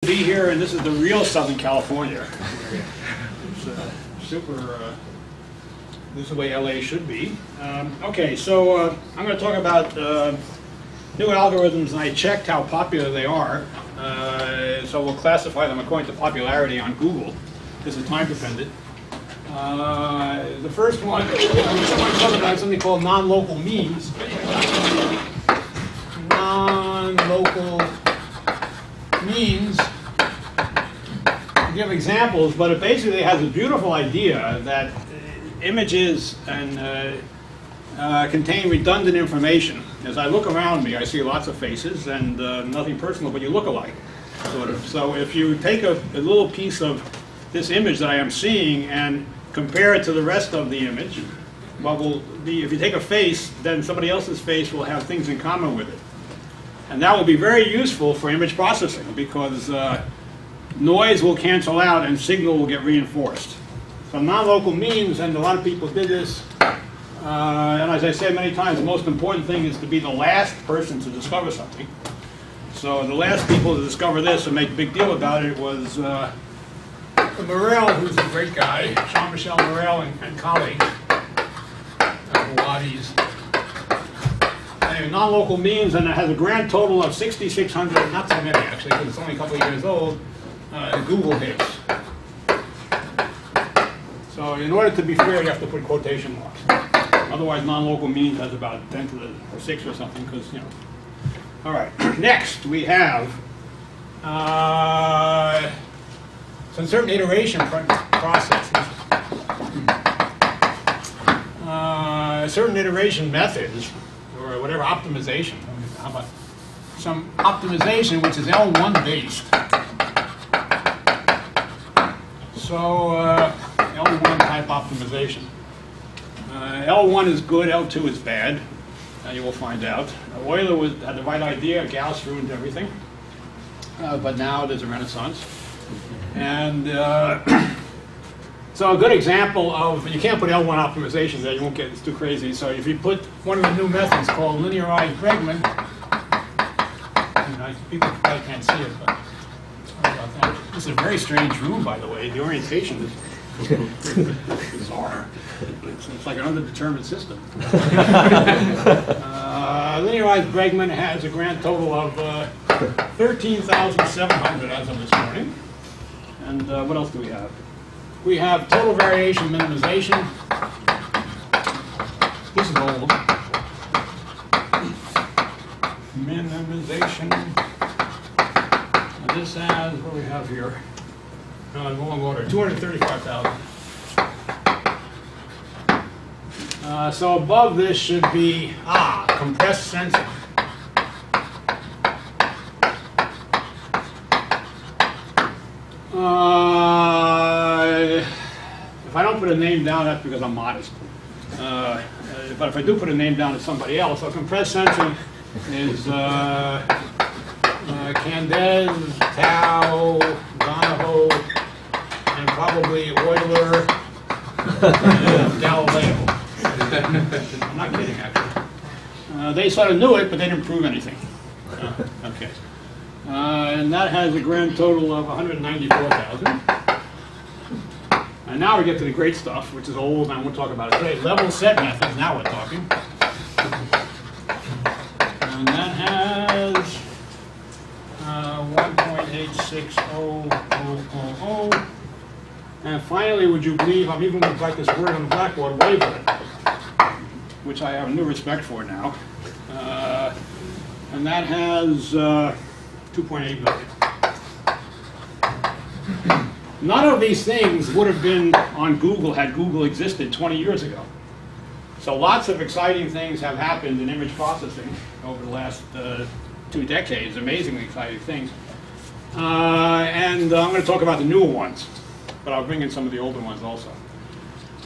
Be here, and this is the real Southern California. It's this is the way LA should be. Okay, so I'm going to talk about new algorithms, and I checked how popular they are. So we'll classify them according to popularity on Google. This is time dependent. The first one, I'm going to talk about something called non-local means. Non-local means. Give examples, but it basically has a beautiful idea that images and contain redundant information. As I look around me, I see lots of faces and nothing personal, but you look alike, sort of. So if you take a little piece of this image that I am seeing and compare it to the rest of the image, what will be, if you take a face, then somebody else's face will have things in common with it. And that will be very useful for image processing because noise will cancel out and signal will get reinforced. So non-local means, and a lot of people did this, and as I said many times, the most important thing is to be the last person to discover something. So the last people to discover this and make a big deal about it was Morel, who's a great guy, Jean-Michel Morel and colleagues, Wadi's. Anyway, non-local means, and it has a grand total of 6,600, not so many actually, because it's only a couple of years old, Google hits. So in order to be fair, you have to put quotation marks. Otherwise, non-local means has about 10 to the 6 or something, because, you know. All right, next we have some certain iteration processes. Certain iteration methods, or whatever optimization. How about some optimization which is L1 based? So L1 type optimization. L1 is good, L2 is bad. You will find out. Euler had the right idea, Gauss ruined everything. But now there's a renaissance. And so a good example of, you can't put L1 optimization there, you won't get, it's too crazy. So if you put one of the new methods called linearized Bregman, people probably can't see it, but sorry about that. This is a very strange room, by the way. The orientation is bizarre. It's like an underdetermined system. Linearized Bregman has a grand total of 13,700 as of this morning. And what else do we have? We have total variation minimization. This is old. Minimization. And this has, what do we have here? Long order, 235,000. So above this should be, compressed sensing. If I don't put a name down, that's because I'm modest. But if I do put a name down, it's somebody else. So compressed sensing is Candez, Tau, Donahoe, and probably Euler and Galileo. I'm not kidding, actually. They sort of knew it, but they didn't prove anything. Okay. And that has a grand total of 194,000. And now we get to the great stuff, which is old, and we'll talk about it today. Level set methods, now we're talking. And that has 1.860000. And finally, would you believe, I'm even going to write this word on the blackboard, wavelet, which I have a new respect for now. And that has 2.8 million. None of these things would have been on Google had Google existed 20 years ago. So lots of exciting things have happened in image processing over the last 2 decades, amazingly exciting things. And I'm going to talk about the newer ones, but I'll bring in some of the older ones also.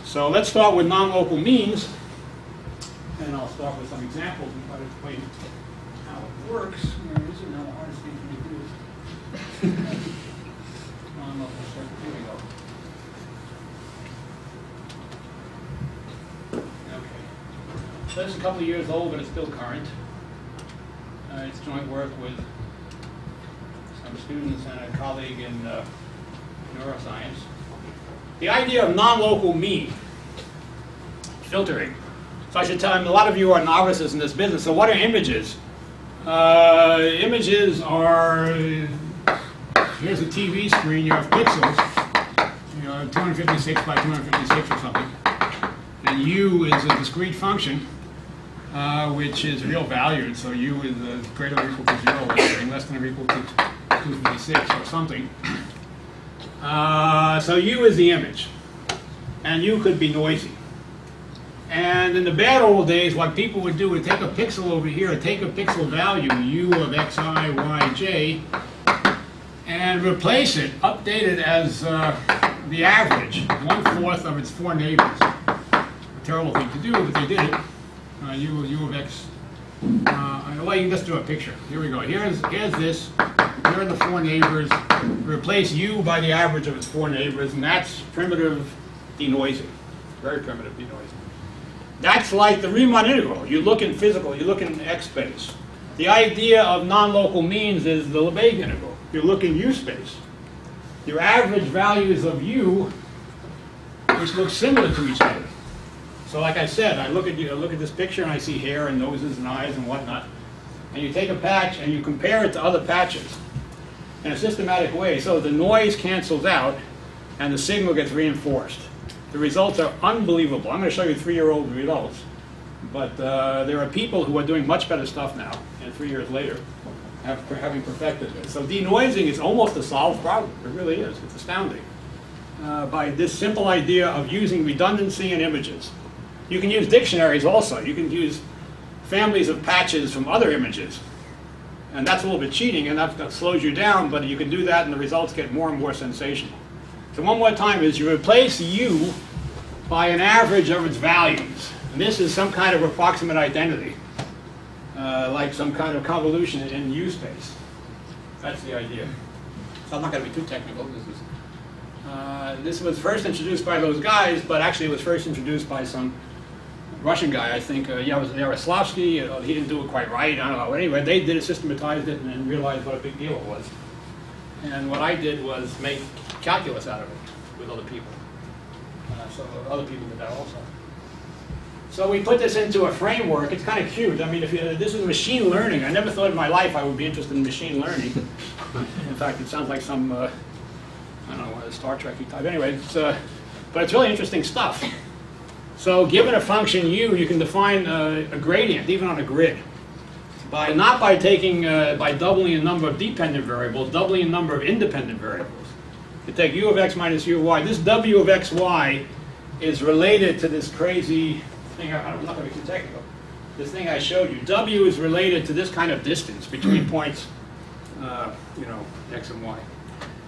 So let's start with non-local means, and I'll start with some examples and try to explain how it works. Where is it now? The hardest thing for me to do is non-local. Here we go. Okay. So this is a couple of years old, but it's still current. It's joint work with some students and a colleague in neuroscience. The idea of non-local mean filtering. So I should tell you, a lot of you are novices in this business. So what are images? Images are, here's a TV screen, you have pixels, you know, 256 by 256 or something. And U is a discrete function, which is real valued. So U is greater than or equal to 0 or something, less than or equal to 256 or something. So U is the image. And U could be noisy. And in the bad old days, what people would do would take a pixel over here, take a pixel value, U of xi, yj, and replace it, update it as the average, 1/4 of its 4 neighbors. A terrible thing to do, but they did it. U of x. Well, you can just do a picture. Here we go. Here's this. Here are the 4 neighbors. Replace U by the average of its 4 neighbors, and that's primitive denoising. Very primitive denoising. That's like the Riemann integral. You look in physical, you look in X space. The idea of non-local means is the Lebesgue integral. You look in U space. Your average values of U, which look similar to each other. So like I said, I look at this picture and I see hair and noses and eyes and whatnot. And you take a patch and you compare it to other patches in a systematic way. So the noise cancels out and the signal gets reinforced. The results are unbelievable. I'm going to show you 3-year-old results. But there are people who are doing much better stuff now, and 3 years later, having perfected this. So denoising is almost a solved problem. It really is. It's astounding. By this simple idea of using redundancy in images. You can use dictionaries also. You can use families of patches from other images. And that's a little bit cheating, and that slows you down, but you can do that and the results get more and more sensational. So one more time is you replace U by an average of its values. And this is some kind of approximate identity, like some kind of convolution in U space. That's the idea. So I'm not going to be too technical. This was first introduced by those guys, but actually it was first introduced by some Russian guy, I think. It was Yaroslavsky. He didn't do it quite right. I don't know. Anyway, they did it, systematized it, and then realized what a big deal it was. And what I did was make calculus out of it with other people. So other people did that also. So we put this into a framework. It's kind of cute. I mean, this is machine learning. I never thought in my life I would be interested in machine learning. In fact, it sounds like some, I don't know, Star Trek-y type. Anyway, but it's really interesting stuff. So given a function U, you can define a gradient, even on a grid. Not by doubling the number of dependent variables, doubling the number of independent variables. You take U of x minus U of y. This W of xy is related to this crazy thing. I'm not going to be too technical. This thing I showed you. W is related to this kind of distance between points, you know, x and y.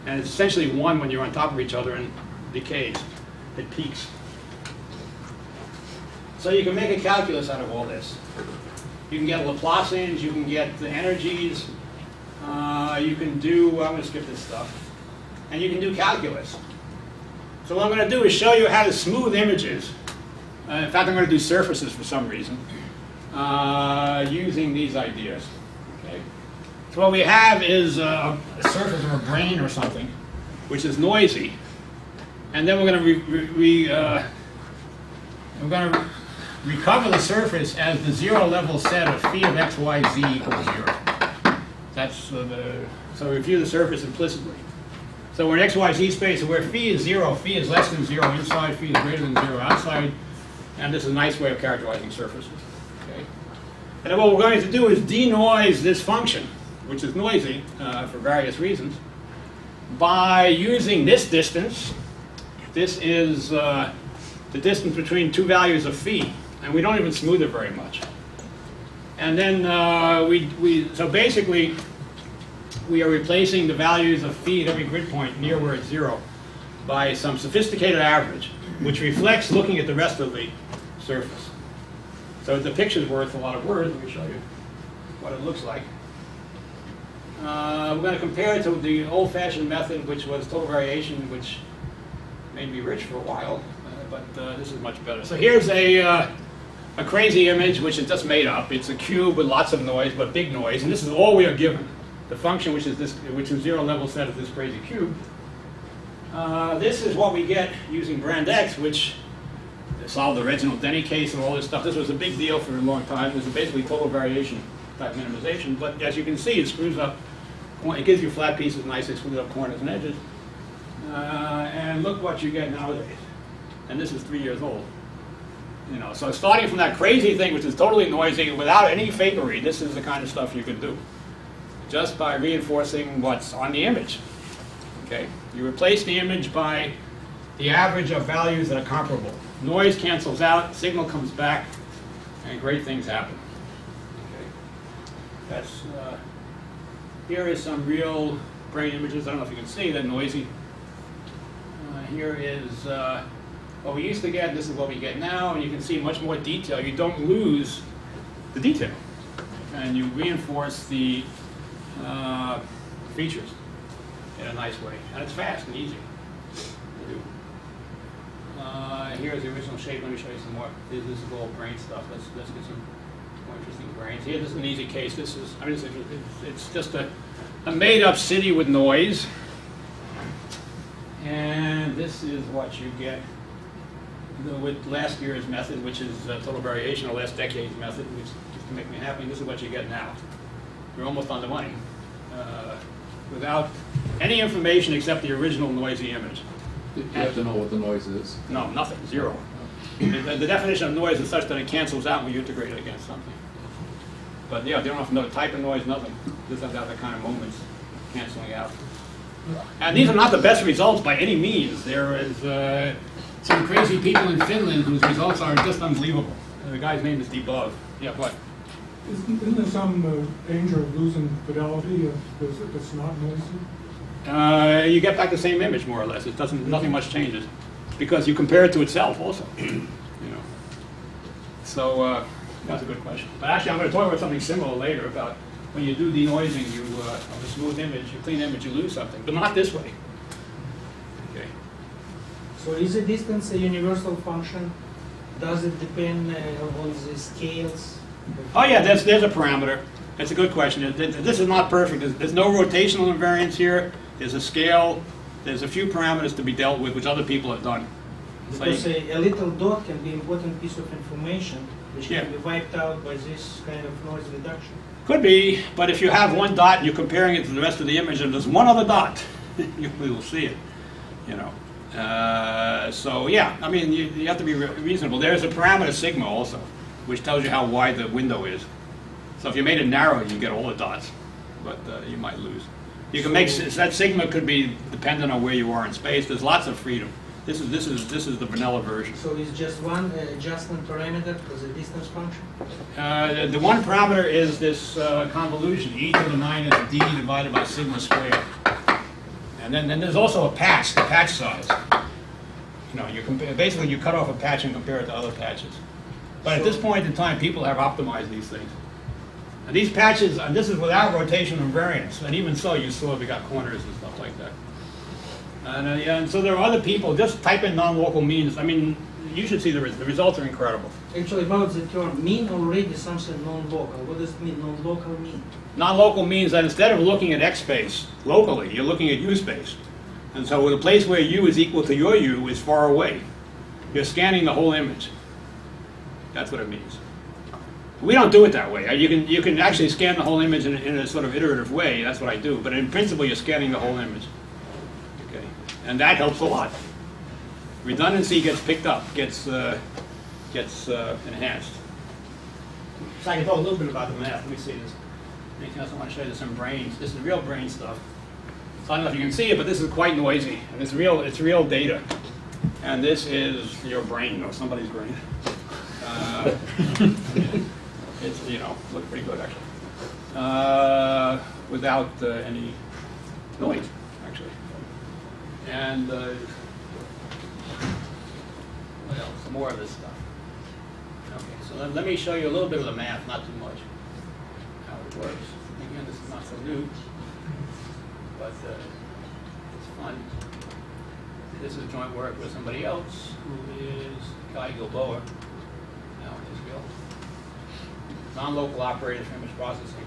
And it's essentially 1 when you're on top of each other and decays. It peaks. So you can make a calculus out of all this. You can get Laplacians, you can get the energies, you can do, I'm going to skip this stuff, and you can do calculus. So what I'm going to do is show you how to smooth images. In fact, I'm going to do surfaces for some reason, using these ideas. Okay. So what we have is a surface of a brain or something, which is noisy, and then we're going to recover the surface as the 0 level set of phi of x, y, z equals 0. That's so we view the surface implicitly. So we're in x, y, z space where phi is 0, phi is less than 0 inside, phi is greater than 0 outside, and this is a nice way of characterizing surfaces. Okay. And then what we're going to do is denoise this function, which is noisy for various reasons, by using this distance. This is the distance between 2 values of phi. And we don't even smooth it very much. And then so basically, we are replacing the values of phi at every grid point near where it's 0 by some sophisticated average, which reflects looking at the rest of the surface. So the picture's worth a lot of words. Let me show you what it looks like. We're going to compare it to the old-fashioned method, which was total variation, which made me rich for a while. But this is much better. So here's a crazy image, which is just made up. It's a cube with lots of noise, but big noise, and this is all we are given. the function which is zero level set of this crazy cube. This is what we get using brand X, which solved the Reginald Denny case and all this stuff. This was a big deal for a long time. This is basically total variation type minimization. But as you can see, it screws up. It gives you flat pieces, nicely screwed up corners and edges. And look what you get nowadays. And this is 3 years old. You know, so starting from that crazy thing, which is totally noisy, without any fakery, this is the kind of stuff you can do just by reinforcing what's on the image. Okay, you replace the image by the average of values that are comparable. Noise cancels out, signal comes back, and great things happen. Okay, that's here is some real brain images. I don't know if you can see, they're noisy. Here is what we used to get. This is what we get now, and you can see much more detail. You don't lose the detail, and you reinforce the features in a nice way, and it's fast and easy to do. Here's the original shape. Let me show you some more. This is all brain stuff. Let's get some more interesting brains. Here, this is an easy case. This is, I mean, it's just a made-up city with noise, and this is what you get with last year's method, which is total variation, or last decade's method, which just to make me happy. This is what you get now. You're almost on the money, without any information except the original noisy image. You have to know what the noise is. No, nothing, zero. The definition of noise is such that it cancels out when you integrate it against something. But yeah, they don't have to know the type of noise, nothing. Just have that kind of moments canceling out. And these are not the best results by any means. There is some crazy people in Finland whose results are just unbelievable. The guy's name is Debug. Yeah, what? Isn't there some danger of losing fidelity if it's not noisy? You get back the same image more or less. It doesn't. Nothing much changes because you compare it to itself also. You know. So that's a good question. But actually, I'm going to talk about something similar later about when you do denoising, you on a smooth image, a clean image, you lose something, but not this way. Okay. So is the distance a universal function? Does it depend on the scales? Oh yeah, there's a parameter. That's a good question. This is not perfect. There's no rotational invariance here. There's a scale. There's a few parameters to be dealt with, which other people have done. Because a little dot can be an important piece of information, which can be wiped out by this kind of noise reduction. Could be, but if you have one dot and you're comparing it to the rest of the image, and there's one other dot, you will see it. You know. So yeah, I mean, you have to be reasonable. There's a parameter sigma also, which tells you how wide the window is. So if you made it narrow, you get all the dots, but you might lose. You can make that sigma could be dependent on where you are in space. There's lots of freedom. This is the vanilla version. So it's just one adjustment parameter for the distance function? The one parameter is this convolution. E to the 9 is d divided by sigma squared. And then there's also a patch, the patch size. You know, you compare, basically you cut off a patch and compare it to other patches. But at this point in time, people have optimized these things. And these patches, and this is without rotational invariance, and even so, you saw we got corners and stuff like that. And, yeah, and so there are other people, just type in non-local means. I mean, you should see the results are incredible. Actually, about the term mean already something non-local. What does it mean, non-local mean? Non-local means that instead of looking at X space locally, you're looking at U space. And so the place where U is equal to your U is far away. You're scanning the whole image. That's what it means. We don't do it that way. You can actually scan the whole image in a sort of iterative way. That's what I do. But in principle, you're scanning the whole image. Okay, and that helps a lot. Redundancy gets picked up, gets enhanced. So I can talk a little bit about the math. Let me see this. Anything else I want to show you? There's some brains. This is real brain stuff. So I don't know if you can see it, but this is quite noisy, and it's real data. And this is your brain, or somebody's brain. It's, you know, looks pretty good actually, without any noise actually. And what else? Some more of this stuff. Okay, so let me show you a little bit of the math, not too much, how it works. Again, this is not so new, but it's fun. This is joint work with somebody else who is Guy Gilboa. Non-local operators for image processing.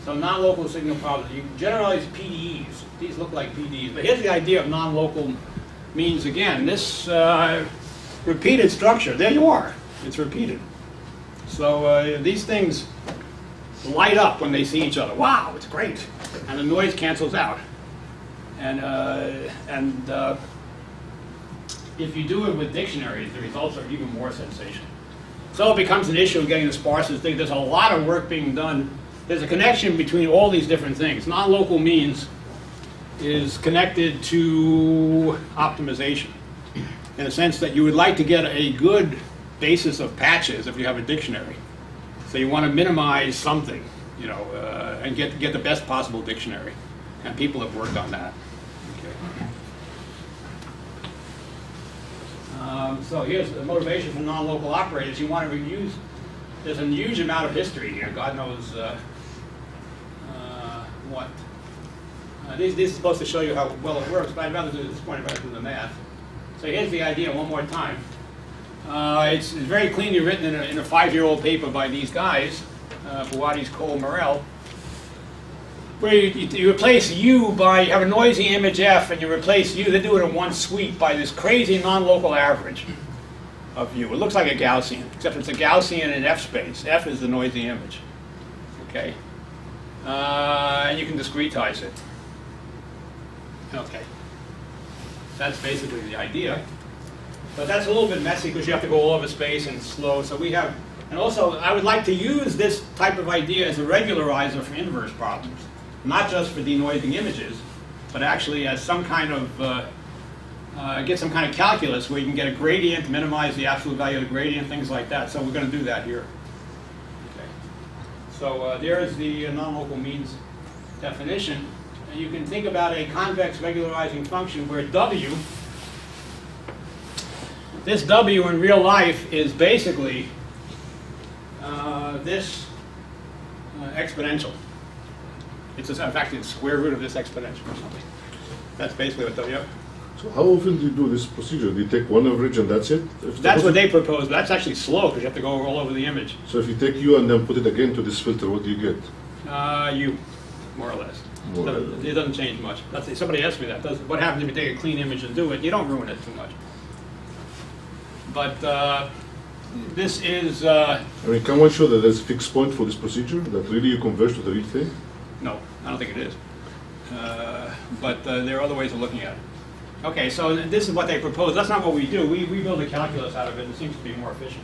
So non-local signal problems, you generalize PDEs. These look like PDEs. But here's the idea of non-local means, again, this repeated structure. There you are. It's repeated. So these things light up when they see each other. Wow, it's great. And the noise cancels out. And if you do it with dictionaries, the results are even more sensational. So it becomes an issue of getting the sparsest thing. There's a lot of work being done. There's a connection between all these different things. Non-local means is connected to optimization in the sense that you would like to get a good basis of patches if you have a dictionary. So you want to minimize something, you know, and get the best possible dictionary. And people have worked on that. So here's the motivation for non-local operators. You want to reuse. There's a huge amount of history here. God knows what. This is supposed to show you how well it works, but I'd rather do at this point, I'd rather do the math. So here's the idea one more time. It's very cleanly written in a 5-year-old paper by these guys, Buatis, Cole, Morel, where you replace U by, you have a noisy image F, and you replace U, they do it in one sweep by this crazy non-local average of U. It looks like a Gaussian, except it's a Gaussian in F space. F is the noisy image, okay? And you can discretize it. Okay. That's basically the idea. But that's a little bit messy because you have to go all over space and slow. So we have, and also I would like to use this type of idea as a regularizer for inverse problems. Not just for denoising images, but actually as some kind of, get some kind of calculus where you can get a gradient, minimize the absolute value of the gradient, things like that. So we're going to do that here. Okay. So there is the non-local means definition. And you can think about a convex regularizing function where W, this W in real life is basically this exponential. It's in fact the square root of this exponential or something. That's basically what W. So how often do you do this procedure? Do you take one average and that's it? That's what they propose, but that's actually slow because you have to go all over the image. So if you take U and then put it again to this filter, what do you get? U, more or less. More or less. It doesn't change much. Somebody asked me that. What happens if you take a clean image and do it? You don't ruin it too much. But this is... I mean, can one show that there's a fixed point for this procedure, that really you converge to the real thing? No, I don't think it is. But there are other ways of looking at it. Okay, so this is what they propose. That's not what we do. We build a calculus out of it. It seems to be more efficient.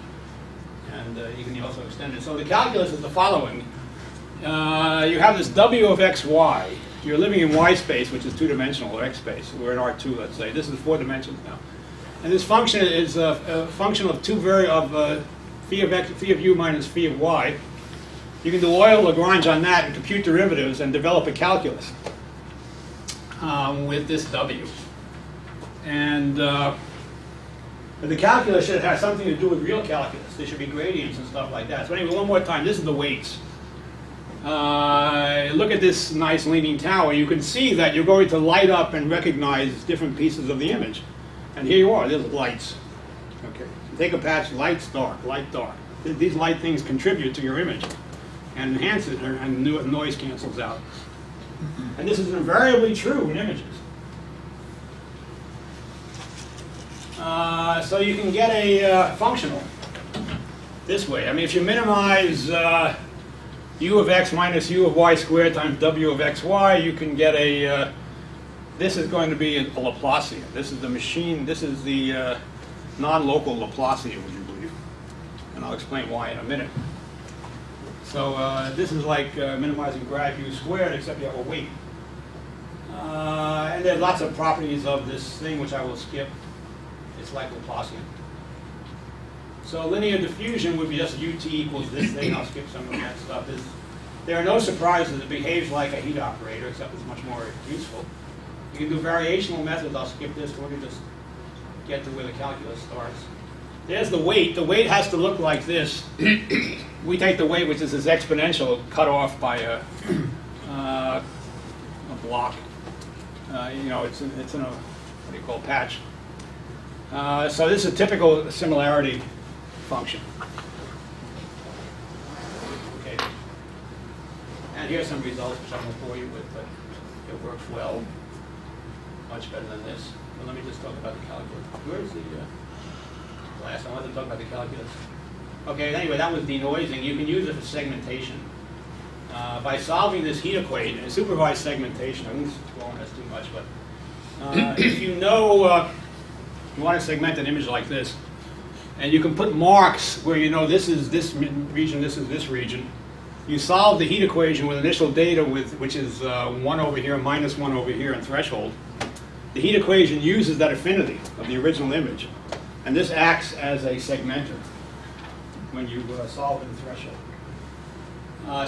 And you can also extend it. So the calculus is the following. You have this W of xy. You're living in y space, which is two-dimensional, or x space. We're in R2, let's say. This is 4 dimensions now. And this function is a function of phi of x, phi of u minus phi of y. You can do Euler Lagrange on that and compute derivatives and develop a calculus with this W. And the calculus should have something to do with real calculus. There should be gradients and stuff like that. So anyway, one more time, this is the weights. Look at this nice leaning tower. You can see that you're going to light up and recognize different pieces of the image. And here you are, there's lights. Okay. Take a patch, lights, dark, light, dark. These light things contribute to your image and enhance it, and noise cancels out. And this is invariably true in images. So you can get a functional this way. I mean, if you minimize u of x minus u of y squared times w of xy, you can get a, this is going to be a Laplacian. This is the machine, this is the non-local Laplacian, would you believe? And I'll explain why in a minute. So this is like minimizing grad u squared, except you have a weight. And there's lots of properties of this thing, which I will skip. It's like Laplacian. So linear diffusion would be just ut equals this thing. I'll skip some of that stuff. There are no surprises. It behaves like a heat operator, except it's much more useful. You can do variational methods. I'll skip this. We're going to just get to where the calculus starts. There's the weight. The weight has to look like this. We take the weight, which is this exponential, cut off by a block. You know, it's in a, what do you call, patch. So this is a typical similarity function. Okay. And here's some results which I won't bore you with, but it works well, much better than this. But let me just talk about the calculus. Where's the last? I wanted to talk about the calculus. Okay, anyway, that was denoising. You can use it for segmentation. By solving this heat equation, supervised segmentation, I won't go on this too much, but if you know, you want to segment an image like this, and you can put marks where you know this is this region, this is this region. You solve the heat equation with initial data, which is 1 over here, minus 1 over here, and threshold. The heat equation uses that affinity of the original image, and this acts as a segmenter when you solve it in threshold.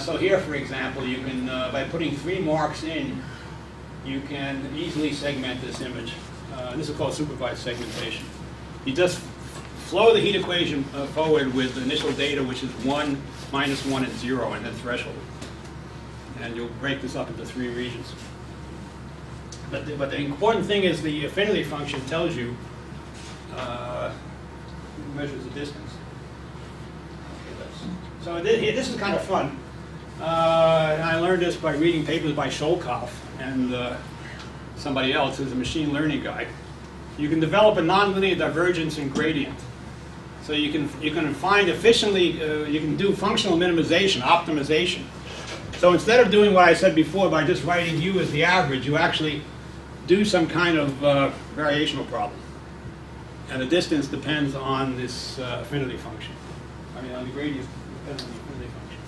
So here, for example, you can, by putting 3 marks in, you can easily segment this image. This is called supervised segmentation. You just flow the heat equation forward with the initial data, which is 1, minus 1, and 0, and then threshold. And you'll break this up into 3 regions. But the important thing is the affinity function tells you, measures the distance. Okay, so this is kind of fun. And I learned this by reading papers by Sholkoff and somebody else who's a machine learning guy. You can develop a nonlinear divergence and gradient. So you can find efficiently, you can do functional minimization, optimization. So instead of doing what I said before by just writing U as the average, you actually do some kind of variational problem. And the distance depends on this affinity function. I mean, on the gradient depends on the affinity function.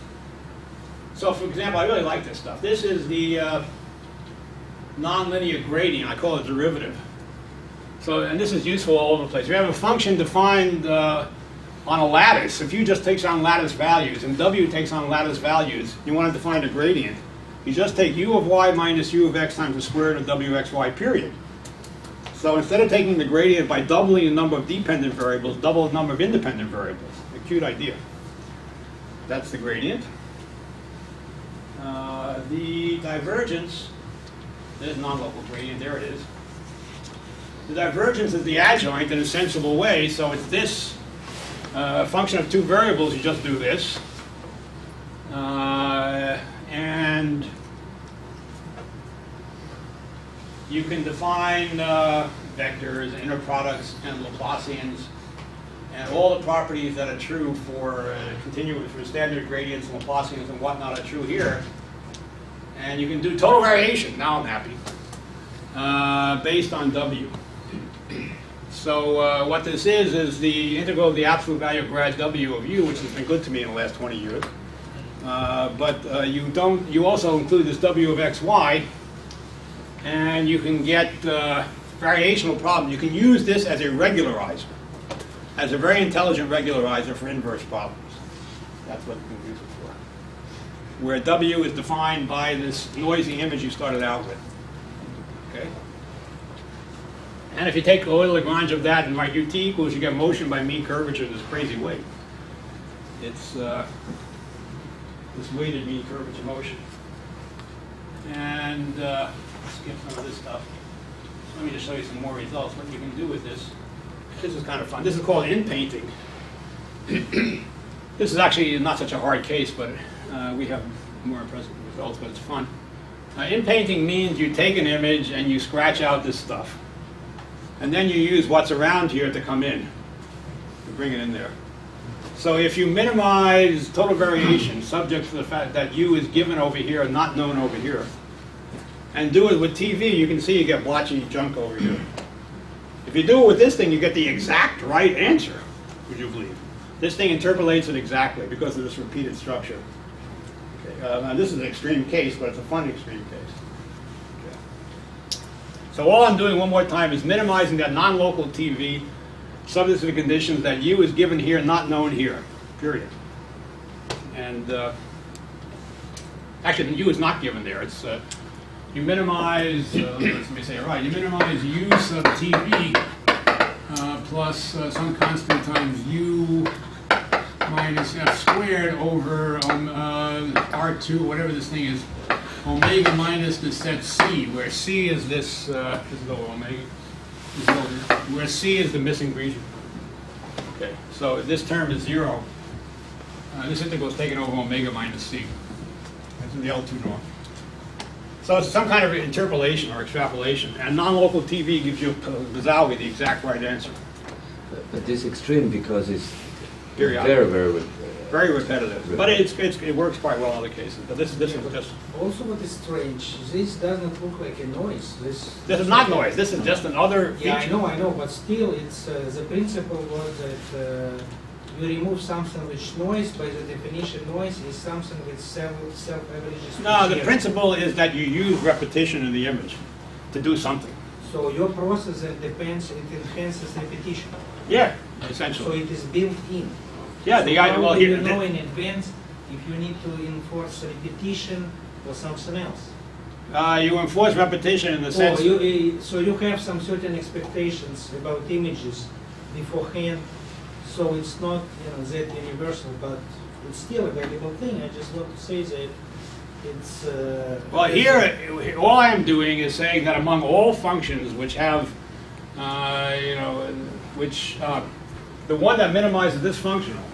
So for example, I really like this stuff. This is the nonlinear grading. I call it derivative. So, and this is useful all over the place. We have a function defined on a lattice. If U just takes on lattice values and W takes on lattice values, you want to define a gradient. You just take U of Y minus U of X times the square root of WXY, period. So instead of taking the gradient by doubling the number of dependent variables, double the number of independent variables. A cute idea. That's the gradient. The divergence, there's non-local gradient, there it is. The divergence is the adjoint in a sensible way, so it's this function of 2 variables, you just do this. And you can define vectors, inner products, and Laplacians, and all the properties that are true for continuous, for standard gradients and Laplacians and whatnot are true here. And you can do total variation, now I'm happy, based on W. So what this is the integral of the absolute value of grad W of U, which has been good to me in the last 20 years. But you also include this W of XY, and you can get variational problem. You can use this as a regularizer, as a very intelligent regularizer for inverse problems. That's what you can use it for. Where W is defined by this noisy image you started out with. Okay? And if you take Euler Lagrange of that and write ut equals, you get motion by mean curvature in this crazy way. It's this weighted mean curvature motion. And skip some of this stuff. Let me just show you some more results. What you can do with this. This is kind of fun. This is called in-painting. This is actually not such a hard case, but we have more impressive results, but it's fun. In-painting means you take an image and you scratch out this stuff. And then you use what's around here to come in, to bring it in there. So if you minimize total variation, subject to the fact that U is given over here and not known over here, and do it with TV, you can see you get blotchy junk over here. If you do it with this thing, you get the exact right answer, would you believe? This thing interpolates it exactly because of this repeated structure. Okay. Now this is an extreme case, but it's a fun extreme case. So all I'm doing one more time is minimizing that non-local TV, subject to the conditions that U is given here, not known here, period. And actually, U is not given there. It's you minimize. Let me say it right. You minimize U sub TV plus some constant times U minus F squared over R2, whatever this thing is. Omega minus the set C, where C is this is over omega, is over, where C is the missing region. Okay, so this term is 0. This integral is taken over omega minus C. This is the L2 norm. So it's some kind of interpolation or extrapolation, and non-local TV gives you bizarrely the exact right answer. But this extreme because it's Periodic. very Very repetitive, but it works quite well in other cases. But this is just. Also, what is strange, this doesn't look like a noise. This This is not noise. This is just another feature. Yeah, I know, but still, it's the principle was that you remove something with noise. By the definition, noise is something with several self-averages. No, the principle is that you use repetition in the image to do something. So your process then depends. It enhances repetition. Yeah, So essentially. it is built in. Yeah, So the how well do here. you know in advance if you need to enforce repetition or something else? You enforce repetition in the sense. So you have some certain expectations about images beforehand. So it's not that universal, but it's still a valuable thing. I just want to say that it's. Well, here, all I am doing is saying that among all functions which have, the one that minimizes this functional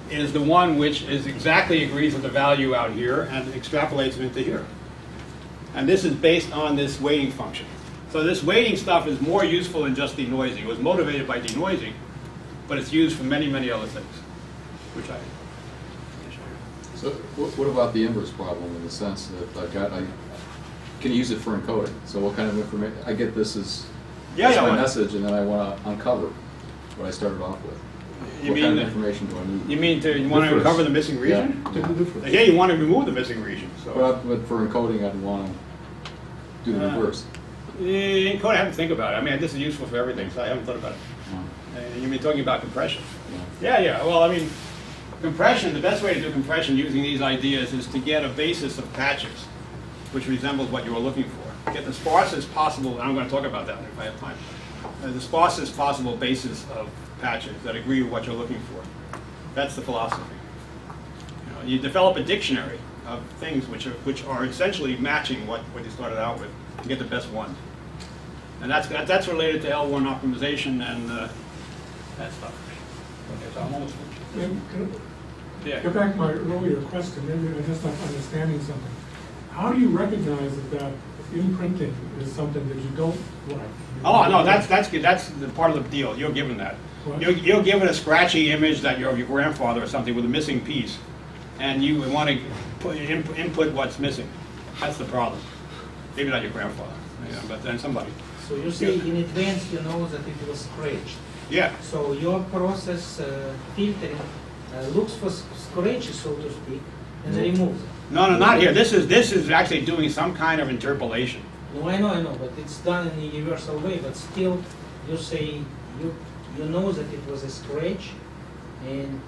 is the one which is exactly agrees with the value out here and extrapolates it into here. And this is based on this weighting function. So this weighting stuff is more useful than just denoising. It was motivated by denoising, but it's used for many, many other things, which I can show you. So what about the inverse problem in the sense that I can use it for encoding? So what kind of information? I get this as my message, and then I want to uncover what I started off with. What kind of information do I need? You mean you want to uncover the missing region? Yeah, you want to remove the missing region. So. But for encoding, I'd want to do the reverse. Encoding, I haven't think about it. I mean, this is useful for everything, so I haven't thought about it. You mean talking about compression? Yeah. Well, I mean, compression, the best way to do compression using these ideas is to get a basis of patches, which resembles what you were looking for. Get the sparsest possible, and I'm going to talk about that if I have time, the sparsest possible basis of patches that agree with what you're looking for. That's the philosophy. You develop a dictionary of things which are essentially matching what you started out with to get the best one. And that's related to L1 optimization and that stuff. Okay, so I'm almost finished. Yeah. Get back to my earlier question, maybe I'm just not understanding something. How do you recognize that imprinting is something that you don't like? Oh, no, that's the part of the deal. You're given that. You're given a scratchy image that your grandfather or something with a missing piece, and you want to input what's missing. That's the problem. Maybe not your grandfather, but then somebody. So you say in advance you know that it was scratched. Yeah. So your process filtering looks for scratches, so to speak, and removes it. No, not here. This is actually doing some kind of interpolation. No, I know, but it's done in a universal way. But still, you say you know that it was a scratch, and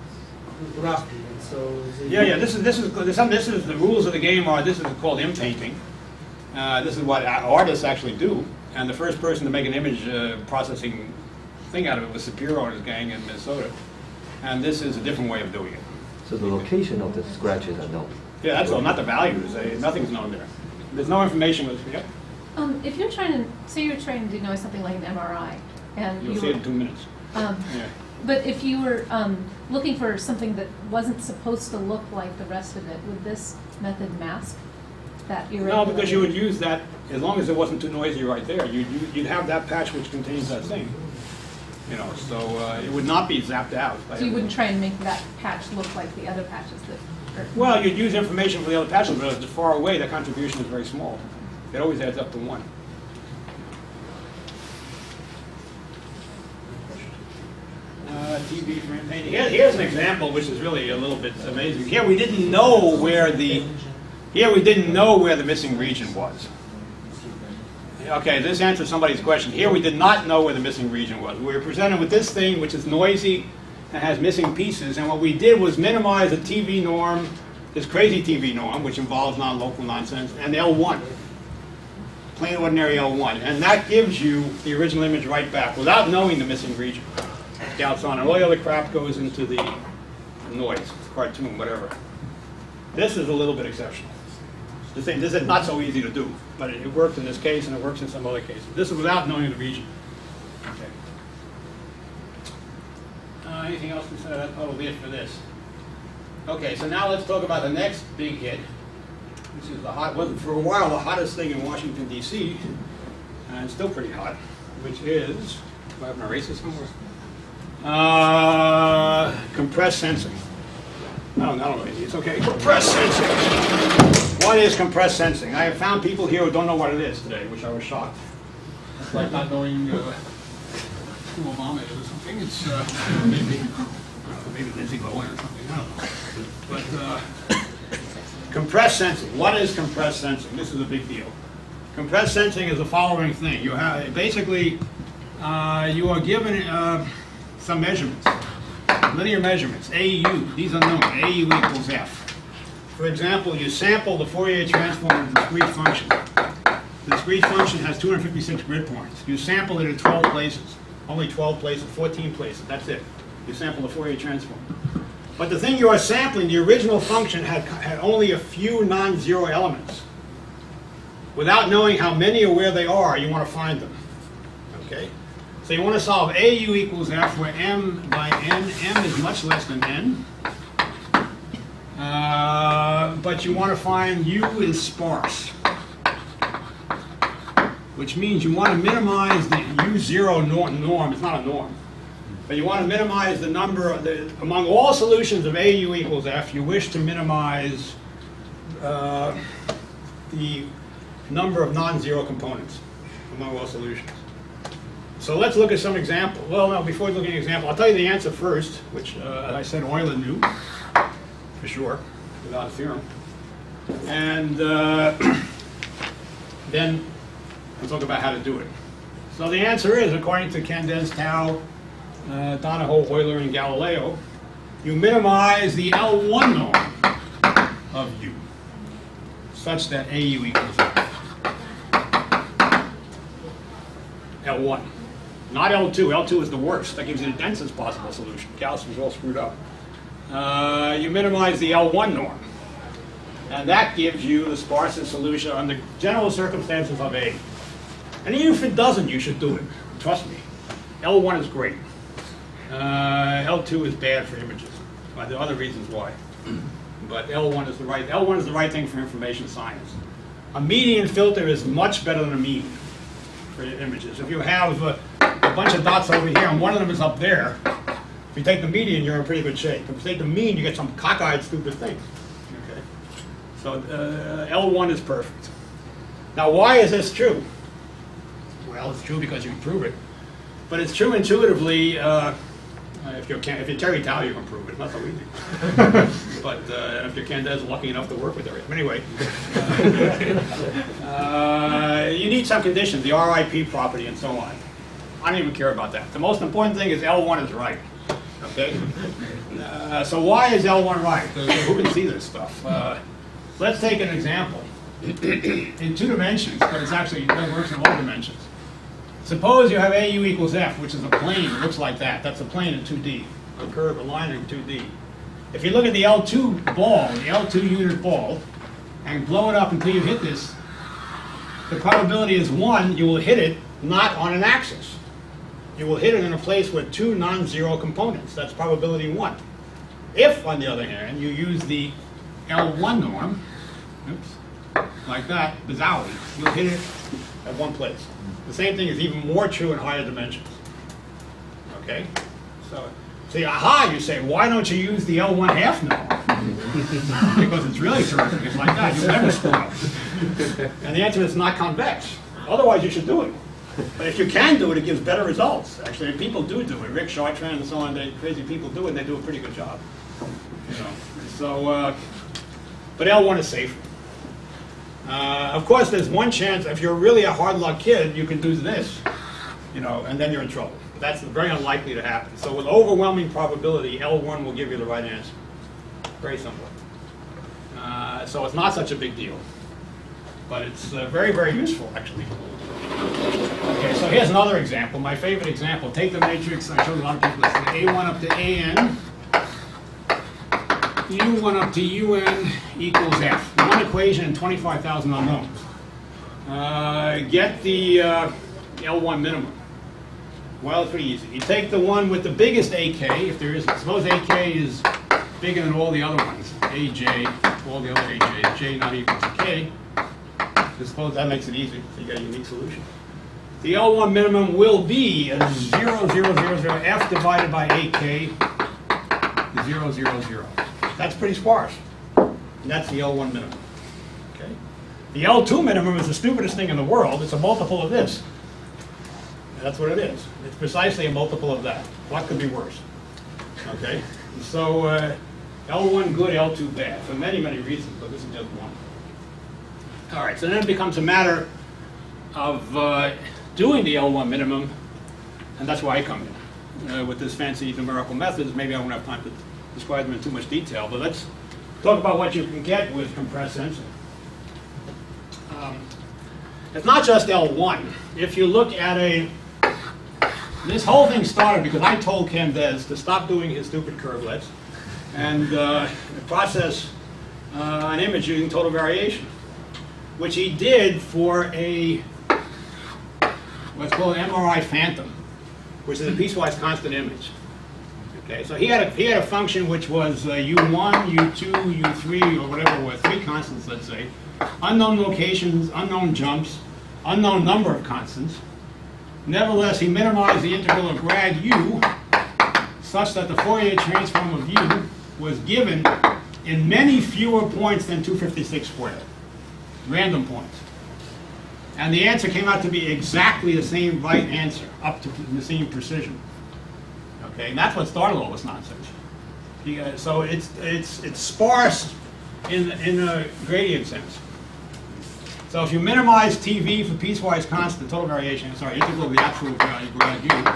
roughly. And so This is the rules of the game. This is called impainting. This is what artists actually do. And the first person to make an image processing thing out of it was Shapiro and his gang in Minnesota. And this is a different way of doing it. So the location of the scratches are known. Yeah, that's all. Not the values. Nothing's known there. There's no information. If you're trying to, say you're trying to denoise something like an MRI, and You'll see it in 2 minutes. But if you were looking for something that wasn't supposed to look like the rest of it, would this method mask that irregularity? No, because you would use that, as long as it wasn't too noisy right there, you'd have that patch which contains that thing. So it would not be zapped out. So you wouldn't try and make that patch look like the other patches that are... Well, you'd use information from the other patches, but as far away, the contribution is very small. It always adds up to 1. TV frame painting. Here's an example which is really a little bit amazing. Here we didn't know where the missing region was. Okay, this answers somebody's question. Here we did not know where the missing region was. We were presented with this thing which is noisy and has missing pieces, and what we did was minimize the TV norm, this crazy TV norm, which involves non-local nonsense, and L1, plain ordinary L1, and that gives you the original image right back without knowing the missing region. Scouts on, and all the other crap goes into the noise, cartoon, whatever. This is a little bit exceptional. This is not so easy to do, but it works in this case and it works in some other cases. This is without knowing the region. Okay. Anything else to say? That's probably it for this. Okay, so now let's talk about the next big hit, This is the hot, was for a while the hottest thing in Washington, D.C., and it's still pretty hot, which is, do I have an eraser somewhere? Compressed sensing. No, no, it's okay. Compressed sensing. What is compressed sensing? I have found people here who don't know what it is today, which I was shocked. It's like not knowing who Obama is or something. It's maybe Lindsay Lohan or something. I don't know. But compressed sensing. What is compressed sensing? This is a big deal. Compressed sensing is the following thing. You have basically you are given some measurements, linear measurements, AU. These are known. AU equals F. For example, you sample the Fourier transform of the discrete function. The discrete function has 256 grid points. You sample it at 12 places. Only 12 places, 14 places. That's it. You sample the Fourier transform. But the thing you are sampling, the original function had only a few non-zero elements. Without knowing how many or where they are, you want to find them. Okay? So you want to solve AU equals F, where M by N, M is much less than N. But you want to find U is sparse, which means you want to minimize the U0 norm. It's not a norm. But you want to minimize the number, among all solutions of AU equals F, you wish to minimize the number of non-zero components among all solutions. So let's look at some example. Well, no, before we look at an example, I'll tell you the answer first, which, as I said, Euler knew, for sure, without a theorem. And then we'll talk about how to do it. So the answer is, according to Candes, Tau, Donahoe, Euler, and Galileo, you minimize the L1 norm of U, such that AU equals L1. Not L2. L2 is the worst. That gives you the densest possible solution. Gauss was all screwed up. You minimize the L1 norm. And that gives you the sparsest solution under general circumstances of A. And even if it doesn't, you should do it. Trust me. L1 is great. L2 is bad for images. Well, there are other reasons why. But L1 is the right thing for information science. A median filter is much better than a mean for images. If you have a bunch of dots over here and one of them is up there, if you take the median, you're in pretty good shape. If you take the mean, you get some cockeyed, stupid thing. Okay. So L1 is perfect. Now, why is this true? Well, it's true because you can prove it. But it's true intuitively. If you're Terry Tao, you can prove it. It's not so easy. But if you're Candes lucky enough to work with her. Anyway, you need some conditions, the RIP property and so on. I don't even care about that. The most important thing is L1 is right. Okay? So why is L1 right? Who can see this stuff? Let's take an example. In 2 dimensions, but it works in all dimensions. Suppose you have AU equals F, which is a plane. It looks like that. That's a plane in 2D. A curve, a line in 2D. If you look at the L2 ball, the L2 unit ball, and blow it up until you hit this, the probability is 1, you will hit it not on an axis. You will hit it in a place with 2 non-zero components. That's probability 1. If, on the other hand, you use the L1 norm, oops, like that, bizarrely, you'll hit it at one place. The same thing is even more true in higher dimensions. Okay? So, see, aha, you say, why don't you use the L1 half norm? Because it's really terrific. It's like that. You'll never screw up. And the answer is not convex. Otherwise, you should do it. But if you can do it, it gives better results. Actually, people do it. Rick Chartrand and so on, crazy people do it, and they do a pretty good job. You know? So, but L1 is safer. Of course, there's one chance, if you're really a hard luck kid, you can do this, you know, and then you're in trouble. But that's very unlikely to happen. So with overwhelming probability, L1 will give you the right answer. Very simple. So it's not such a big deal. But it's very, very useful, actually. Okay, so here's another example, my favorite example. Take the matrix, I showed a lot of people this, A1 up to AN. U1 up to UN equals F. One equation and 25,000 unknowns. Get the L1 minimum. Well, it's pretty easy. You take the one with the biggest AK, if there is, suppose AK is bigger than all the other ones, AJ. all the other AJs, J not equal to K. Suppose that makes it easy, so you get a unique solution. The L1 minimum will be 0, 0, 0, 0, F divided by 8K, 0, 0, 0. That's pretty sparse. And that's the L1 minimum. Okay. The L2 minimum is the stupidest thing in the world. It's a multiple of this. And that's what it is. It's precisely a multiple of that. What could be worse? Okay. So L1 good, L2 bad, for many, many reasons, but this is just one. All right, so then it becomes a matter of doing the L1 minimum, and that's why I come in with this fancy numerical methods. Maybe I won't have time to describe them in too much detail, but let's talk about what you can get with compressed sensing. It's not just L1. If you look at this whole thing started because I told Ken Des to stop doing his stupid curvelets and process an image using total variation, which he did for what's called an MRI phantom, which is a piecewise constant image. Okay, so he had a function which was U1, U2, U3, or whatever it was, 3 constants, let's say, unknown locations, unknown jumps, unknown number of constants. Nevertheless, he minimized the integral of grad U such that the Fourier transform of U was given in many fewer points than 256 squared, random points. And the answer came out to be exactly the same right answer, up to the same precision. Okay, and that's what started all this nonsense. So it's sparse in a gradient sense. So if you minimize TV for piecewise constant total variation, sorry, integral of the absolute value grad U,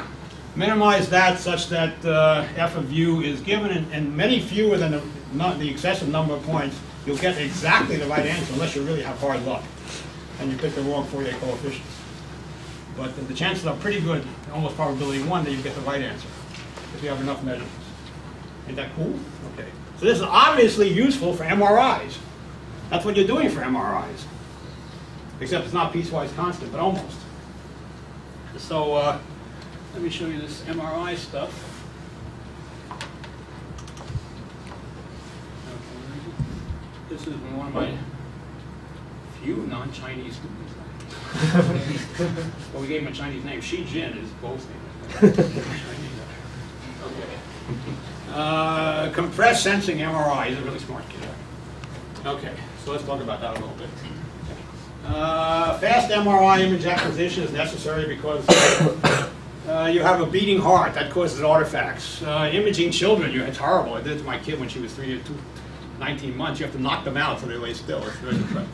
minimize that such that f of u is given in many fewer than the excessive number of points, you'll get exactly the right answer unless you really have hard luck and you pick the wrong Fourier coefficients. But the chances are pretty good, almost probability 1, that you get the right answer if you have enough measurements. Ain't that cool? Okay. So this is obviously useful for MRIs. That's what you're doing for MRIs. Except it's not piecewise constant, but almost. So let me show you this MRI stuff. Okay. This is one of my few non-Chinese students. Well, we gave him a Chinese name. Shi Jin is both names. Okay. Compressed sensing MRI. He's a really smart kid. Okay, so let's talk about that a little bit. Fast MRI image acquisition is necessary because you have a beating heart. That causes artifacts. Imaging children, it's horrible. I did it to my kid when she was 19 months. You have to knock them out so they lay still. It's very depressing.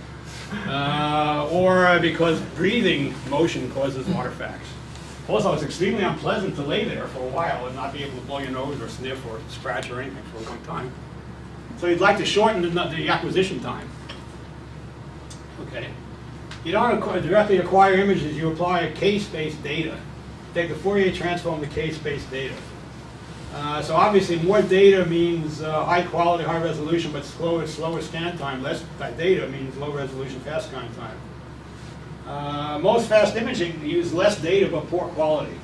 Or because breathing motion causes artifacts. Also, it's extremely unpleasant to lay there for a while and not be able to blow your nose or sniff or scratch or anything for a long time. So you'd like to shorten the acquisition time. Okay. You don't directly acquire images, you apply a K-space data. Take the Fourier transform to K-space data. So obviously more data means high quality, high resolution, but slower scan time. Less data means low resolution, fast scan time. Most fast imaging use less data but poor quality.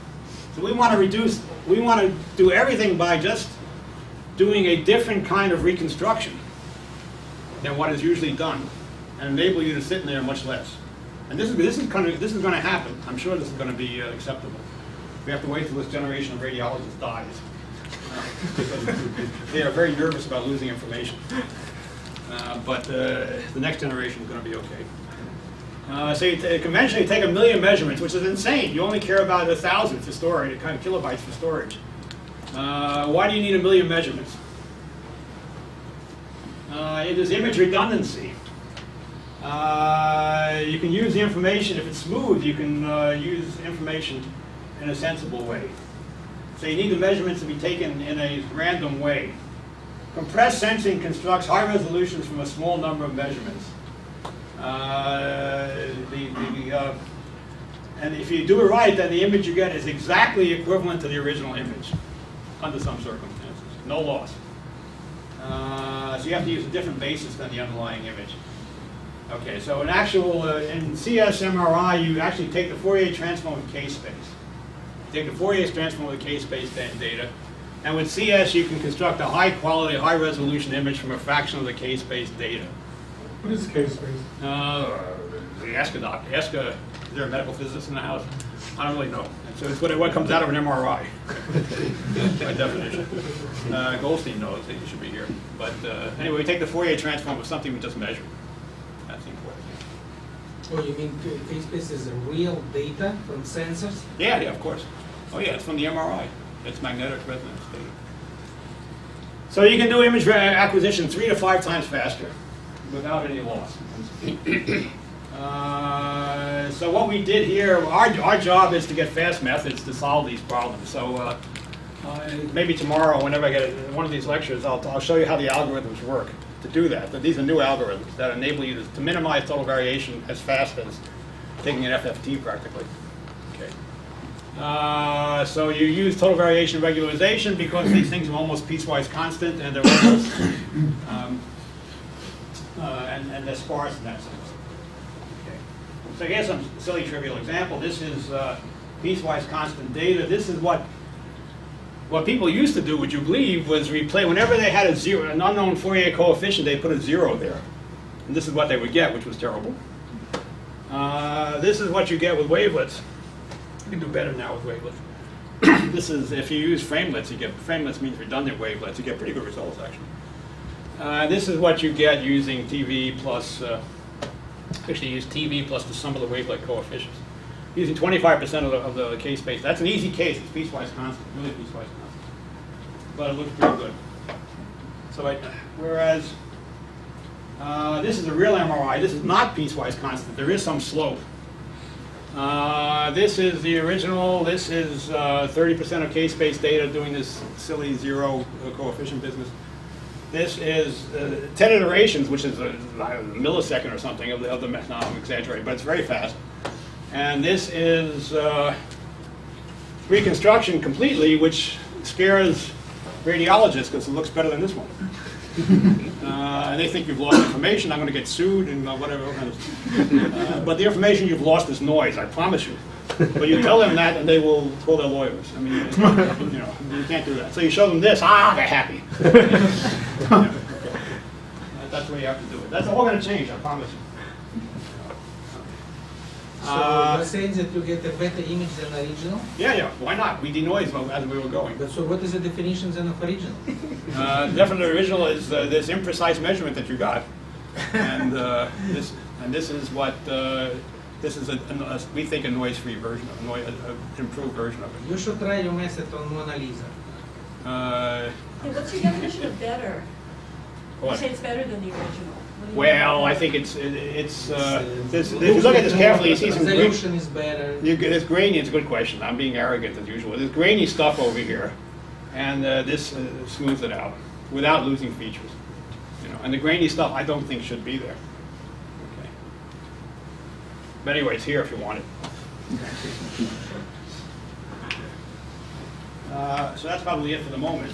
So we want to do everything by just doing a different kind of reconstruction than what is usually done, and enable you to sit in there much less. And this is going to happen. I'm sure this is going to be acceptable. We have to wait until this generation of radiologists dies. Because they are very nervous about losing information. But the next generation is going to be okay. So you conventionally take 1 million measurements, which is insane. You only care about 1,000 for storage, kind of kilobytes for storage. Why do you need 1 million measurements? It is image redundancy. You can use the information, if it's smooth, you can use information in a sensible way. So you need the measurements to be taken in a random way. Compressed sensing constructs high resolutions from a small number of measurements. And if you do it right, then the image you get is exactly equivalent to the original image, under some circumstances. No loss. So you have to use a different basis than the underlying image. Okay, so in CS MRI, you actually take the Fourier transform of K-space. Take the Fourier transform of the K-space data, And with CS, you can construct a high-quality, high-resolution image from a fraction of the k-space data. What is K-space? Ask a doctor. Ask a, is there a medical physicist in the house? I don't really know. So it's what comes out of an MRI, by definition. Goldstein knows that you should be here. But anyway, we take the Fourier transform of something we just measured. That's the important thing. Oh, you mean K-space is real data from sensors? Yeah, yeah, of course. Oh yeah, it's from the MRI. It's magnetic resonance data. So you can do image acquisition 3 to 5 times faster without any loss. So what we did here, our job is to get fast methods to solve these problems. So maybe tomorrow, whenever I get one of these lectures, I'll show you how the algorithms work to do that. But these are new algorithms that enable you to minimize total variation as fast as taking an FFT practically. Okay. So you use total variation regularization because these things are almost piecewise constant and they're almost and they're sparse in that sense. Okay. So here's some silly trivial example. This is piecewise constant data. This is what people used to do, would you believe, was replay whenever they had an unknown Fourier coefficient, they put a 0 there. And this is what they would get, which was terrible. This is what you get with wavelets. You can do better now with wavelets. This is, if you use framelets, you get, framelets means redundant wavelets, you get pretty good results actually. This is what you get using TV plus, actually use TV plus the sum of the wavelet coefficients. Using 25% of the k-space. That's an easy case, it's piecewise constant, really piecewise constant. But it looks pretty good. So whereas this is a real MRI, this is not piecewise constant, there is some slope. This is the original, this is 30% of k-space data doing this silly 0 coefficient business. This is 10 iterations, which is a millisecond or something of the no, I'm exaggerating, but it's very fast. And this is reconstruction completely, which scares radiologists because it looks better than this one. And they think you've lost information, I'm going to get sued and whatever. But the information you've lost is noise, I promise you. But you tell them that and they will call their lawyers. I mean, you know, you can't do that. So you show them this, they're happy. Yeah, okay. That's the way you have to do it. That's all going to change, I promise you. So you're saying that you get a better image than original? Yeah, yeah. Why not? We denoise as we were going. But so what is the definition then of original? Definitely original is this imprecise measurement that you got, and this is what this is we think a noise-free version of an improved version of it. You should try your method on Mona Lisa. Hey, what's your definition of better? What? You say it's better than the original. Well, I think it's if you look at this carefully, you see some resolution is better. This grainy. It's a good question. I'm being arrogant as usual. There's grainy stuff over here, and this smooths it out without losing features. You know, and the grainy stuff I don't think should be there. Okay. But anyway, it's here if you want it. So that's probably it for the moment.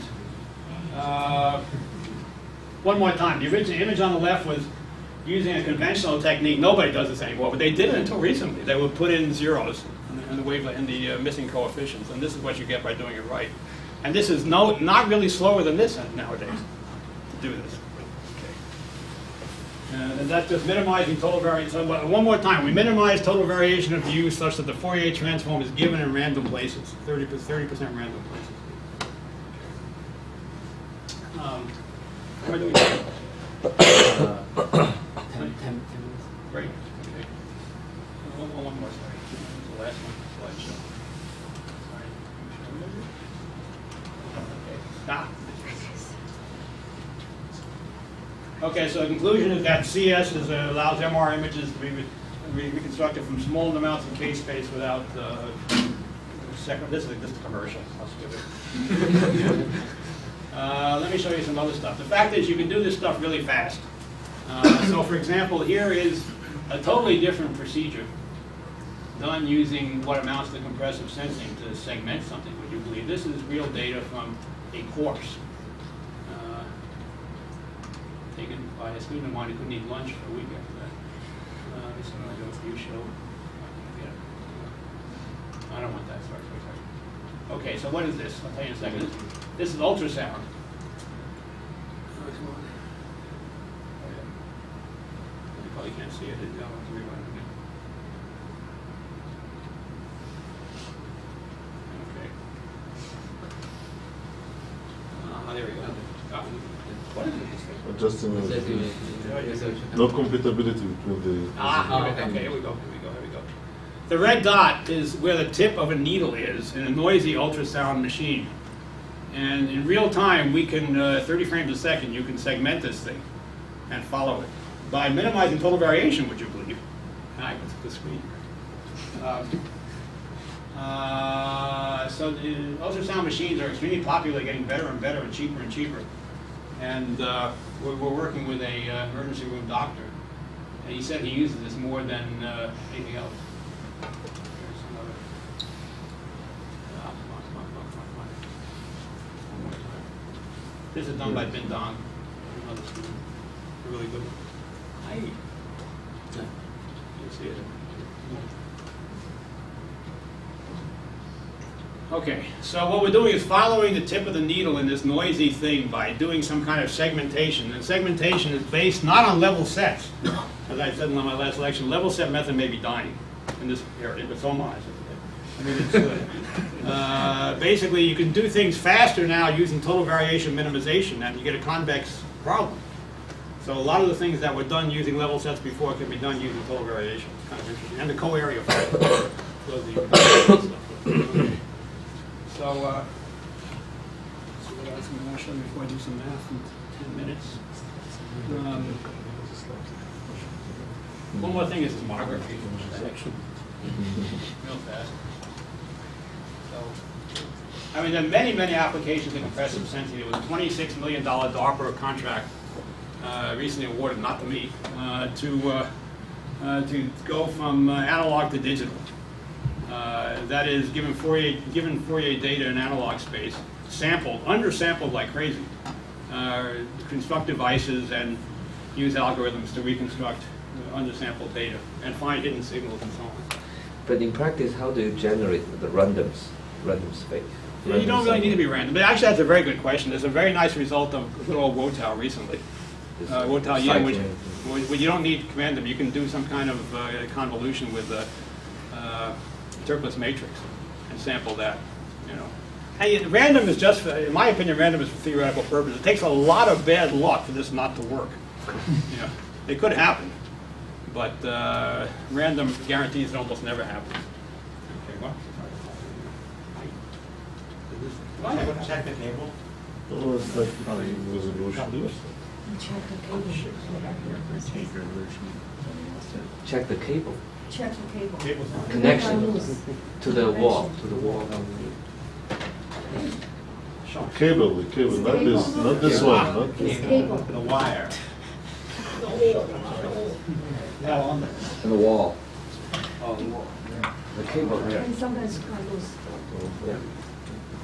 One more time, the original image on the left was using a conventional technique. Nobody does this anymore, but they did it until recently. They would put in zeros in the wavelet in the missing coefficients, and this is what you get by doing it right. And this is not really slower than this nowadays to do this. Okay. And that's just minimizing total variation. So one more time, we minimize total variation of view such that the Fourier transform is given in random places, 30% random places. What am I doing? 10 minutes. Great. Okay. One more slide. The last one. Slideshow. Sorry. Okay, so the conclusion is that CS allows MR images to be reconstructed from small amounts of k-space without this is just a commercial. I'll skip it. Let me show you some other stuff. The fact is you can do this stuff really fast. So for example, here is a totally different procedure done using what amounts to compressive sensing to segment something, would you believe. This is real data from a course taken by a student of mine who couldn't eat lunch for a week after that. This is what you show. I don't want that, sorry. Okay, so what is this? I'll tell you in a second. This is ultrasound. You probably can't see it. No, I'll rerun it again. Okay. There we go. What is it? Just no compatibility between the. Okay, here we go. The red dot is where the tip of a needle is in a noisy ultrasound machine. And in real time, we can, 30 frames a second, you can segment this thing and follow it by minimizing total variation, would you believe? Hi, what's the screen? So the ultrasound machines are extremely popular, getting better and better and cheaper and cheaper. And we're working with a emergency room doctor, and he said he uses this more than anything else. Here's another. Come on. One more time. This is done by Bin Dong. Another student. Really good. Hi. You see it? Okay, so what we're doing is following the tip of the needle in this noisy thing by doing some kind of segmentation. And segmentation is based not on level sets. As I said in my last lecture, level set method may be dying in this area, but so much. I mean, it's basically, you can do things faster now using total variation minimization, and you get a convex problem. So a lot of the things that were done using level sets before can be done using total variation. It's kind of interesting. And the co-area factor. So, what else am I going to show you before I do some math in 10 minutes? One more thing is tomography. Real fast. So, I mean, there are many, many applications in compressive sensing. There was a $26 million DARPA contract recently awarded, not to me, to go from analog to digital. That is, given Fourier data in analog space, sampled, undersampled like crazy, construct devices and use algorithms to reconstruct undersampled data and find hidden signals and so on. But in practice, how do you generate the random space? Yeah, you don't really need to be random. But actually, that's a very good question. There's a very nice result of good old Wotow recently. Wotow, yeah, which you don't need random. You can do some kind of convolution with Turkless matrix and sample that, you know. Hey, random is just, in my opinion, random is for theoretical purposes. It takes a lot of bad luck for this not to work. You know, it could happen, but random guarantees it almost never happens. Okay, what? Check the cable. Oh, it's like resolution. Check the cable. Check the cable. Connection to the wall. Cable, not this one. Not this. Cable. The wire. And the wall. Oh, the wall. The cable here. And sometimes it goes.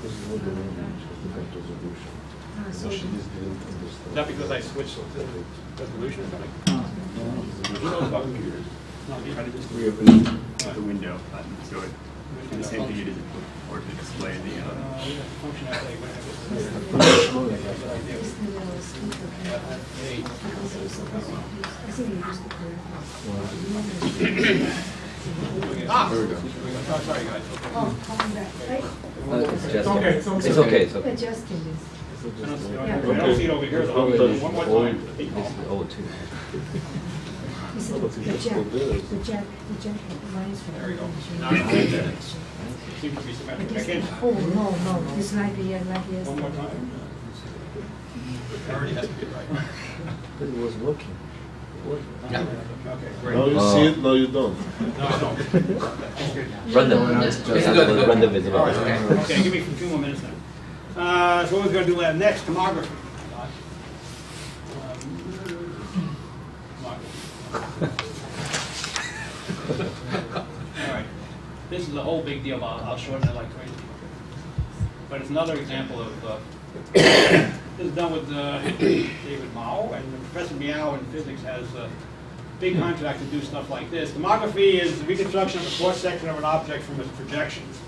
This is not the language of the resolution. So She just didn't understand. Is that because I switched to resolution? Who knows about computers? No, you try to just We open the window button, so it the same thing you did before to display the. functionality. There we go. Sorry, guys. Oh, coming back, right? It's just okay, it's okay. It's okay. Adjusting this. I don't see it over here, though. One more time. This is O2. This is the jack lines from. There we go. Now Seems Seems to be symmetric. I can't. Oh, no, it's like yes. One more time. It already has to be right. But it was working. Okay, great. Now you see it, now you don't. No, I don't. Random. Random is All about. right, okay, give me 2 more minutes then. So what we're going to do next, tomography. All right, this is a whole big deal. I'll shorten it like crazy. But it's another example of, this is done with David Mao, and Professor Miao in physics has a big contract to do stuff like this. Tomography is the reconstruction of a cross-section of an object from its projections.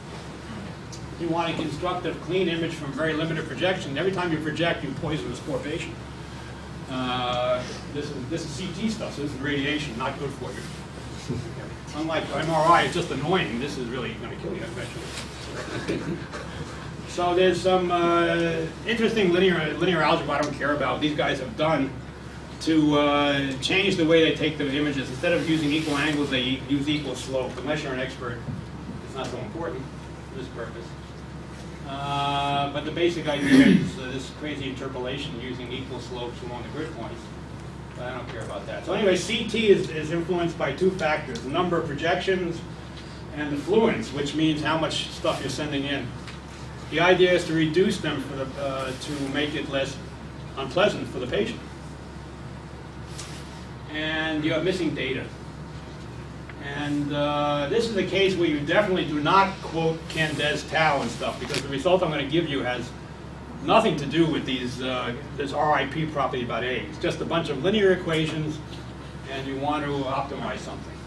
You want to construct a clean image from very limited projection. Every time you project, you poison this poor patient. This is CT stuff, so this is radiation, not good for you. Unlike MRI, it's just annoying. This is really going to kill you eventually. So there's some interesting linear algebra I don't care about. These guys have done to change the way they take the images. Instead of using equal angles, they use equal slope. Unless you're an expert, it's not so important for this purpose. But the basic idea is this crazy interpolation using equal slopes along the grid points. But I don't care about that. So anyway, CT is influenced by two factors: the number of projections and the fluence, which means how much stuff you're sending in. The idea is to reduce them for to make it less unpleasant for the patient. And you have missing data. And this is a case where you definitely do not quote Candes tau and stuff, because the result I'm going to give you has nothing to do with these this RIP property about A. It's just a bunch of linear equations, and you want to optimize something.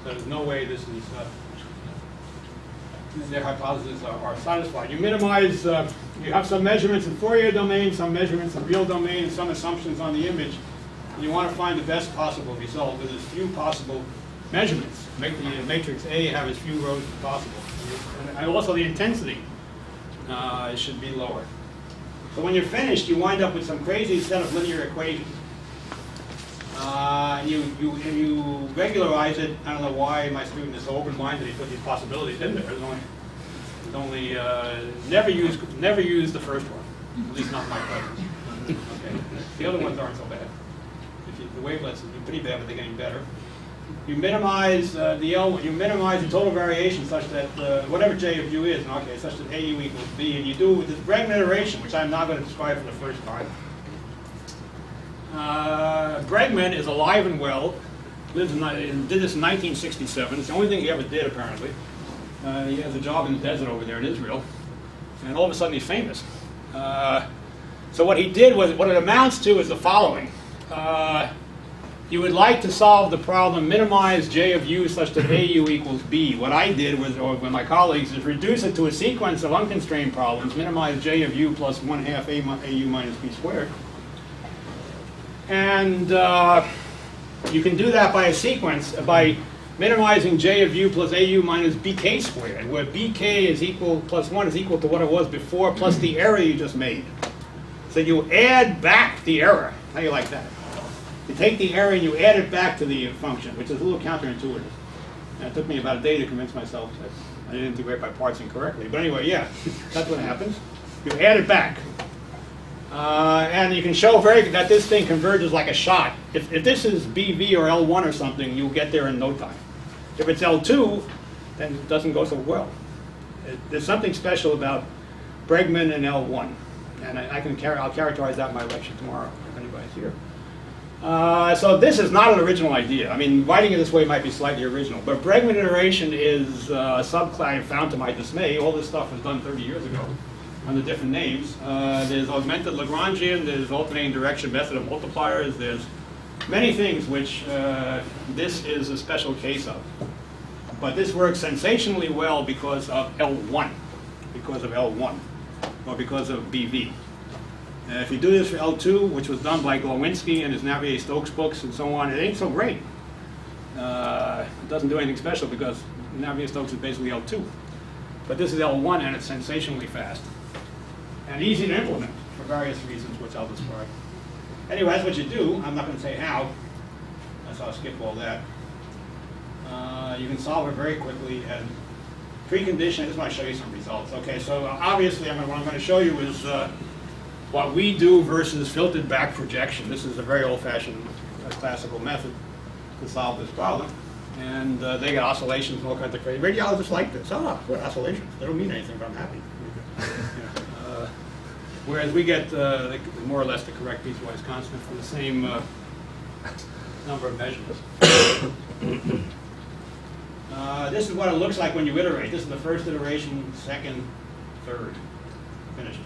So there's no way this is their hypotheses are satisfied. You minimize. You have some measurements in Fourier domain, some measurements in real domain, and some assumptions on the image. And you want to find the best possible result with as few possible measurements. Make the matrix A have as few rows as possible. And also the intensity should be lower. So when you're finished, you wind up with some crazy set of linear equations. And you regularize it. I don't know why my student is so open-minded he put these possibilities in there. Never use the first one. At least not my preference. Okay. The other ones aren't so bad. The wavelets are pretty bad, but they're getting better. You minimize you minimize the total variation such that whatever J of U is, okay, such that AU equals B, and you do with this Bregman iteration, which I'm now going to describe for the first time. Bregman is alive and well. Did this in 1967. It's the only thing he ever did, apparently. He has a job in the desert over there in Israel, and all of a sudden he's famous. So what he did was, what it amounts to is the following. You would like to solve the problem, minimize J of U such that AU equals B. What I did was, or with my colleagues, is reduce it to a sequence of unconstrained problems, minimize J of U plus 1/2 AU minus B squared. And you can do that by a sequence, by minimizing J of U plus AU minus BK squared, where BK is equal, plus 1 is equal to what it was before, plus the error you just made. So you add back the error. How do you like that? You take the error and you add it back to the function, which is a little counterintuitive. And it took me about a day to convince myself that I didn't integrate by parts incorrectly. But anyway, yeah, that's what happens. You add it back. And you can show that this thing converges like a shot. If this is BV or L1 or something, you'll get there in no time. If it's L2, then it doesn't go so well. There's something special about Bregman and L1. And I'll characterize that in my lecture tomorrow, if anybody's here. So this is not an original idea. I mean, writing it this way might be slightly original, but Bregman iteration is a subclass I found to my dismay. All this stuff was done 30 years ago under different names. There's augmented Lagrangian, there's alternating direction method of multipliers, there's many things which this is a special case of. But this works sensationally well because of L1, or because of BV. If you do this for L2, which was done by Glowinski and his Navier-Stokes books and so on, it ain't so great. It doesn't do anything special because Navier-Stokes is basically L2. But this is L1 and it's sensationally fast. And easy to implement for various reasons, which I'll describe. Anyway, that's what you do. I'm not going to say how, so I'll skip all that. You can solve it very quickly and precondition. I just want to show you some results. Okay, so obviously what I'm going to show you is what we do versus filtered back projection. This is a very old-fashioned classical method to solve this problem. And they get oscillations and all kinds of crazy. Radiologists like this. Oh, what oscillations? They don't mean anything, but I'm happy. Whereas we get more or less the correct piecewise constant for the same number of measurements. This is what it looks like when you iterate. This is the first iteration, second, third. Finished.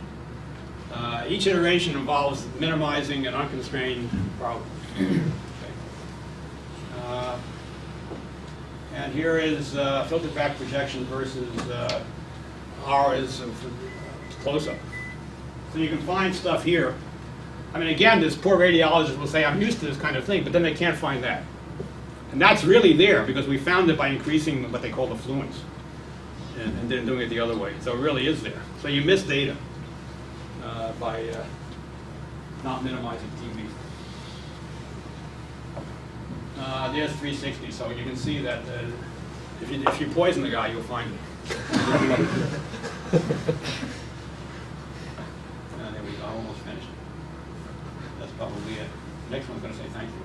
Each iteration involves minimizing an unconstrained problem. Okay. And here is filtered back projection versus R is close-up. So you can find stuff here. I mean, again, this poor radiologist will say, I'm used to this kind of thing, but then they can't find that. And that's really there because we found it by increasing what they call the fluence and then doing it the other way. So it really is there. So you miss data by not minimizing TV. There's 360, so you can see that if you poison the guy, you'll find it. There we go, almost finished. That's probably it. Next one's going to say thank you.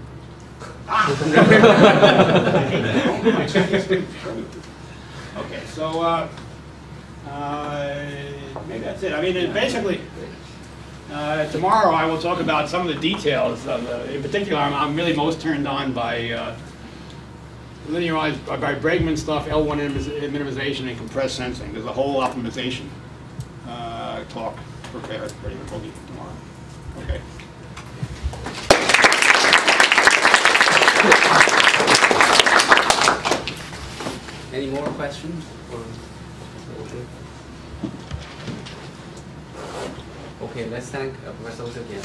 Okay, so maybe that's it. I mean, basically, tomorrow I will talk about some of the details. In particular, I'm really most turned on by linearized, by Bregman stuff, L1 minimization, and compressed sensing. There's a whole optimization talk prepared for you tomorrow. Okay. Any more questions? Okay, let's thank Professor Osher again.